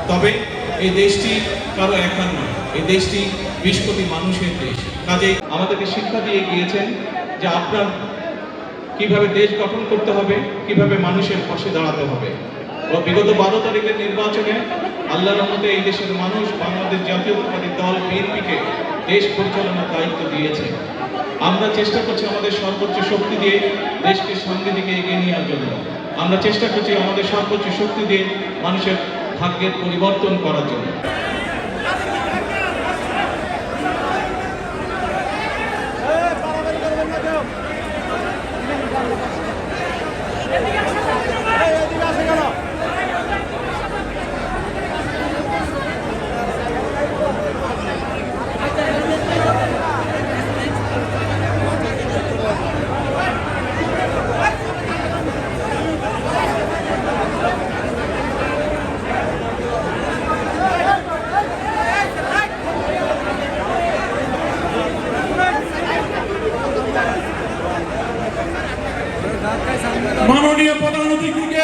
তবে এই দেশটি কারো একার নয়, এই দেশটি 20 কোটি মানুষের দেশ। কাজেই আমাদেরকে শিক্ষা দিয়ে গিয়েছেন যে আপনার কিভাবে দেশ গঠন করতে হবে, কিভাবে মানুষের পাশে দাঁড়াতে হবে। বিগত 12 তারিখের নির্বাচনে আল্লাহর রহমতে এই দেশের মানুষ বাংলাদেশ জাতীয়তাবাদী দল বিএনপিকে দেশ পরিচালনার দায়িত্ব দিয়েছে। আমরা চেষ্টা করছি আমাদের সর্বোচ্চ শক্তি দিয়ে দেশকে সামনের দিকে এগিয়ে নেওয়ার জন্য। আমরা চেষ্টা করছি আমাদের সর্বোচ্চ শক্তি দিয়ে মানুষের ভাগ্যের পরিবর্তন করার জন্য। মাননীয় প্রধান অতিথিকে